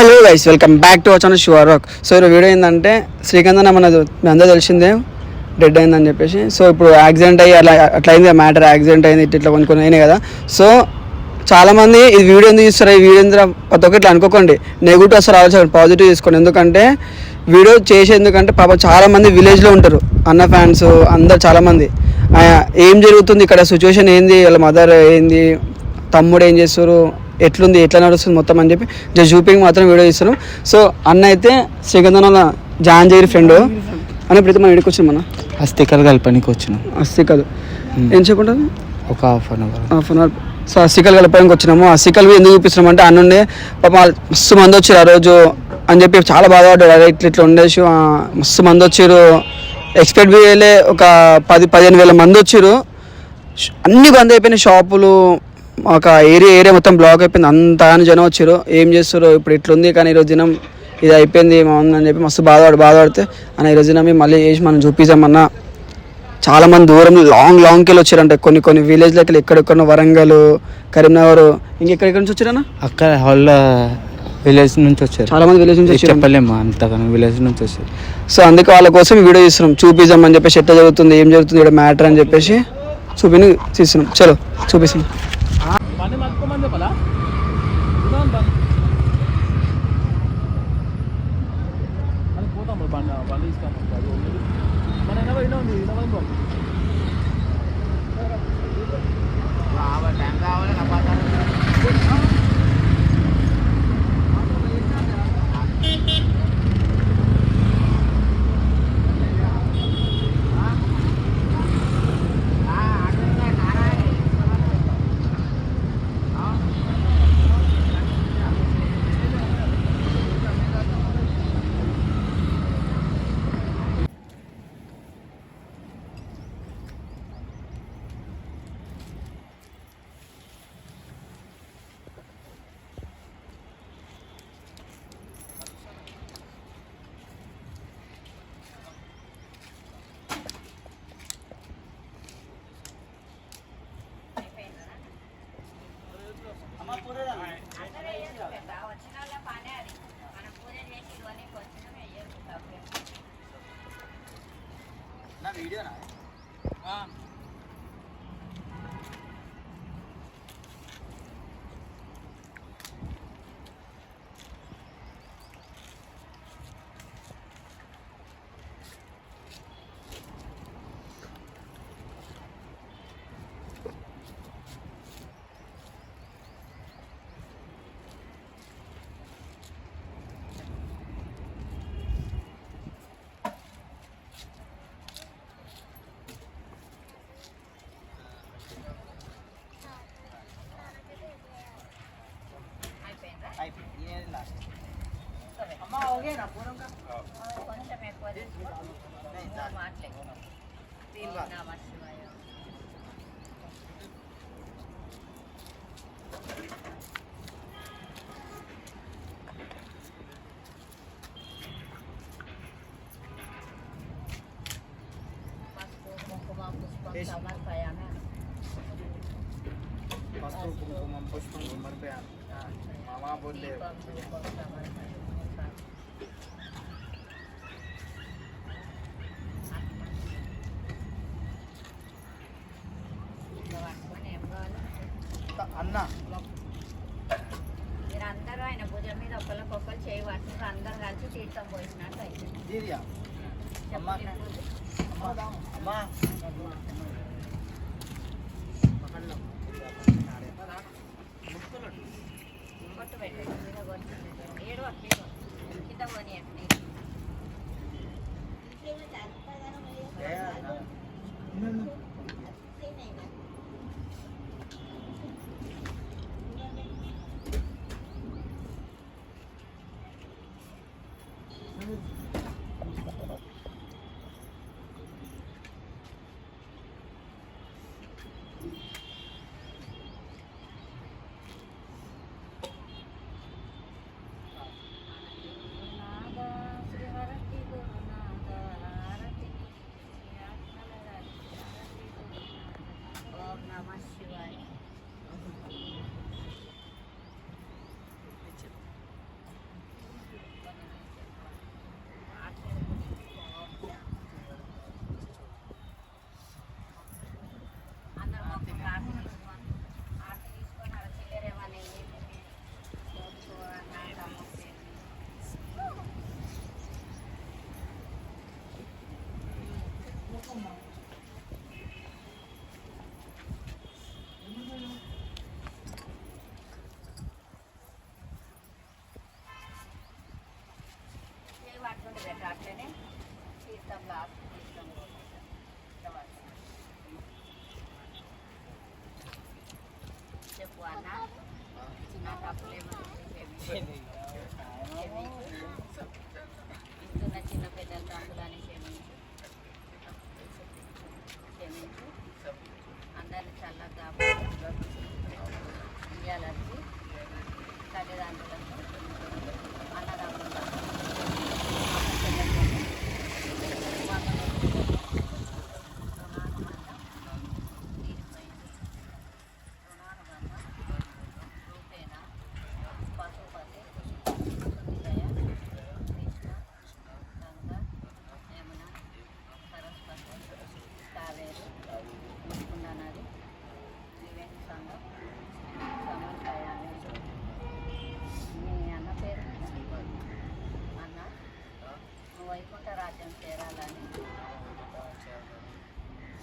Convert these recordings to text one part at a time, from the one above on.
Hello guys, welcome back to our channel sure rock. So ఈ video ఏంటంటే శ్రీకాంత్ అన్న మనది మీ అందరూ తెలిసిందే డెడ్ అయిందని చెప్పేసి. సో ఇప్పుడు యాక్సిడెంట్ అయ్యి అట్లా అయింది మ్యాటర్, యాక్సిడెంట్ అయింది ఇట్లా కొన్ని అయినాయి కదా. సో చాలామంది ఇది వీడియో ఎందుకు చూస్తారు, ఈ వీడియో ప్రతి ఒక్కటి అనుకోకండి నెగిటివ్ అసలు ఆలోచన పాజిటివ్ తీసుకోండి. ఎందుకంటే వీడియో చేసేందుకంటే పాప చాలామంది విలేజ్లో ఉంటారు, అన్న ఫ్యాన్స్ అందరు చాలామంది. ఏం జరుగుతుంది ఇక్కడ, సిచ్యువేషన్ ఏంది, వాళ్ళ మదర్ ఏంది, తమ్ముడు ఏం చేస్తారు, ఎట్లుంది, ఎట్లా నడుస్తుంది మొత్తం అని చెప్పి జస్ట్ చూపింగ్ మాత్రం వీడియో ఇస్తున్నాం. సో అన్న అయితే శ్రీకాంత్ జాన్ జైర్ ఫ్రెండ్ అని ప్రతి మనం ఇక్కడికి వచ్చినాం. మన అస్థికలు కలపడానికి వచ్చినాం. అస్థికలు ఏం చెప్పంటారు, ఒక హాఫ్ అన్ అవర్. సో అస్థికలు కలపడానికి వచ్చినాము. అస్థికలు ఎందుకు చూపిస్తున్నాం అంటే అన్నుండే పాప మస్తు మంది వచ్చారు ఆ రోజు అని చెప్పి చాలా బాధపడ్డాడు. ఇట్లా ఉండేసి మస్తు మంది వచ్చారు, ఎక్స్పెక్ట్ చేయలే. ఒక 10-15 వేల మంది వచ్చారు. అన్నీ బంద్ అయిపోయినాయి, షాపులు, ఒక ఏరియా మొత్తం బ్లాక్ అయిపోయింది. అంతా జనం వచ్చారు. ఏం చేస్తారు ఇప్పుడు ఇట్లుంది, కానీ ఈరోజు దినం ఇది అయిపోయింది అని చెప్పి మస్తు బాధపడితే అన్న ఈరోజు దినం మళ్ళీ చేసి మనం చూపిస్తామన్నా. చాలామంది దూరం లాంగ్కి వెళ్ళి వచ్చారంటే కొన్ని విలేజ్లకి వెళ్ళి ఎక్కడెక్కడ వరంగల్, కరీంనగర్, ఇంకెక్కడెక్కడ నుంచి వచ్చారన్నా అక్కడ హాల్ విలేజ్ నుంచి వచ్చారు. చాలా మంది విలేజ్ నుంచి చెప్పలేము అంతగానో విలేజ్ నుంచి వచ్చారు. సో అందుకే వాళ్ళ కోసం ఈ వీడియో తీస్తున్నాం, చూపిద్దామని చెప్పేసి ఎట్లా జరుగుతుంది, ఏం జరుగుతుంది ఇక్కడ మ్యాటర్ అని చెప్పేసి తీస్తున్నాం. చలో చూపిస్తున్నాం. అన్న మీరందరూ ఆయన భుజం మీద ఒకరికొకరు చేయి పట్టుకుని అందరు కలిసి తీర్థం పోసినట్టు అయితే కొట్టు పెట్టండి మీద కొట్టు ఏడు కింద పోనీయండి. అట్లనే తీర్థం లాస్ట్ తీర్థం చెప్పు అన్న చిన్న తప్పులేమని ఇస్తున్న చిన్న పెద్దల తప్పులని క్షమించు అందరిని చల్లగా ఇయ్యాలొచ్చి తల్లిదండ్రులకు అన్నదమ్ములకు వైకుంఠ రాజ్యం చేరాలని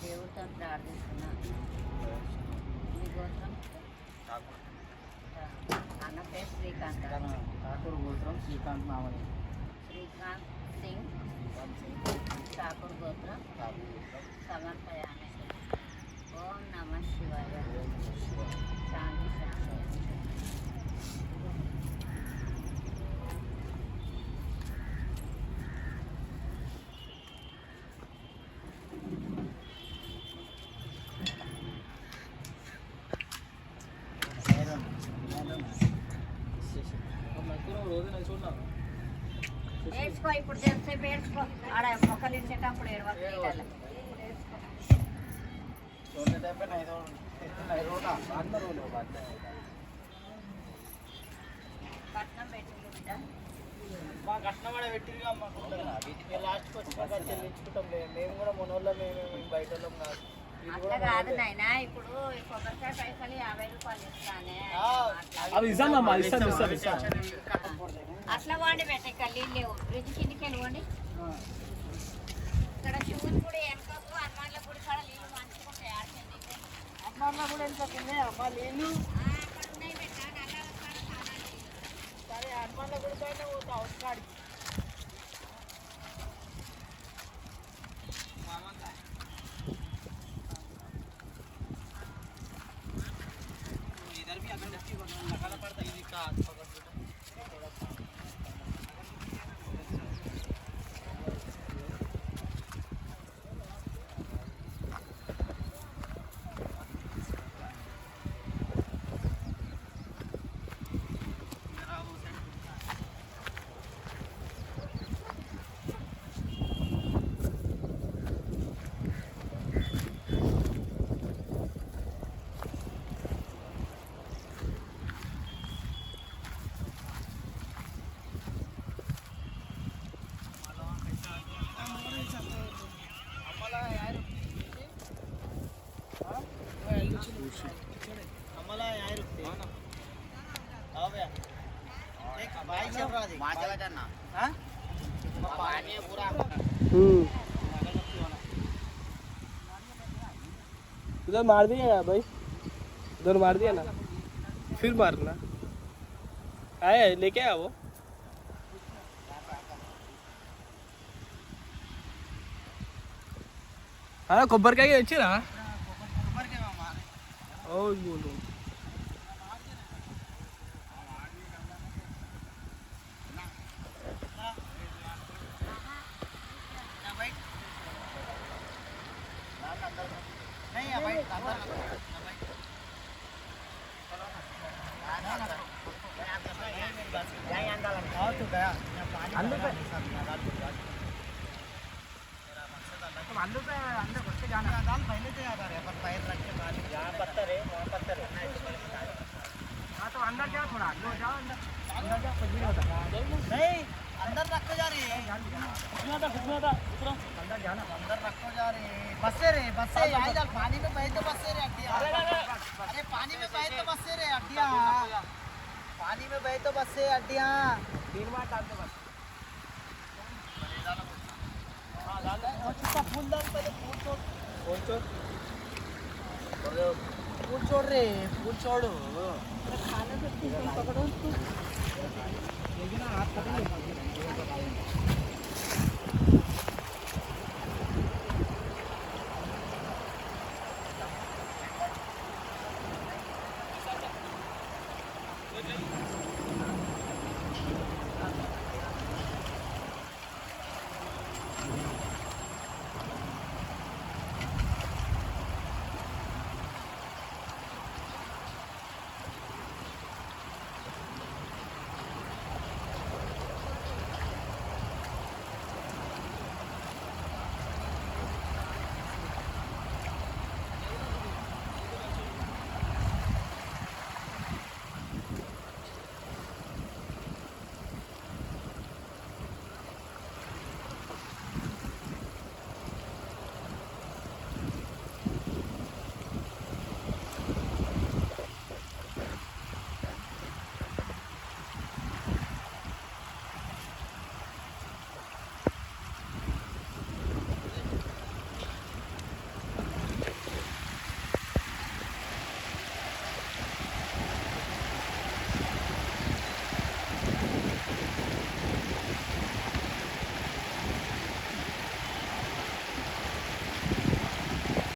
దేవుడితో ప్రార్థిస్తున్నా. మీ గోత్రం అన్న పేరు శ్రీకాంత్. ఠాకూర్ గోత్రం శ్రీకాంత్ నామని. శ్రీకాంత్ సింగ్ ఠాకూర్ గోత్రం సమన్ ప్రయాణం. ఓం నమ శివాయ. శాంతి శాంతి. ఏడ్చుకో ఇప్పుడు చేసేపు ఏడ్చుకో. ఆడ మొక్కలు ఇచ్చేటప్పుడు ఏడవాలి. కట్నం పెట్టింది బిడ్డ. మా కష్టపడ పెట్టిగా లాస్ట్కి వచ్చినాక చెల్లించుకుంటాం. మేము కూడా మనోళ్ళం, మేము బయట వాళ్ళం కాదు. అట్లా కాదు నాయన. ఇప్పుడు కొబ్బరికాయ పైసలు 50 రూపాయలు ఇస్తానే. అట్లా వాడి పెట్టక నీళ్ళు లేవు. ఫ్రిడ్జ్ కిందికి వెళ్ళివ్వండి. ఇక్కడ శివుని గుడి వెనకకు హనుమాన్ల గుడి కాడ నీళ్ళు మంచిగా ఉంటాయి. ఆడుతుంది హనుమాన్ల కూడా ఎందుకంటే అమ్మా నీళ్ళు అక్కడ ఉన్నాయి పెట్ట నల్ల కాడ చాలా నీళ్ళు. సరే హనుమాన్ల గుడి పైన పోతా హౌస్ కాడికి. इधर भी अगर जैसी लगाना पड़ता है इसका हाथ पकड़ के उधर मार दिया ना भाई, उधर मार दिया ना, फिर मारना आया लेके आया वो। हाँ కొబ్బరి కాయ వచ్చిరా ఓ बोलो अंदर घुस के जाना दाल पहले से याद आ रहा है पर पैर रख के बाद यहाँ पत्थर है वहाँ पत्थर है। हाँ तो अंदर जाओ थोड़ा लो जाओ अंदर अंदर जाओ कुछ नहीं होता नहीं अंदर रख के जा रही है अंदर जाना अंदर रख के जा रही है बसे यहाँ जाल पानी में बहे तो बसे रे हड्डियाँ अरे पानी में बहे तो बसे रे हड्डियाँ पानी में बहे तो बसे हड्डियाँ 3 बार डाल दो बस फूल डाल पहले फूल छोड़ रे फूल छोड़ो खाना तो पकड़ो उसको। हाथ पकड़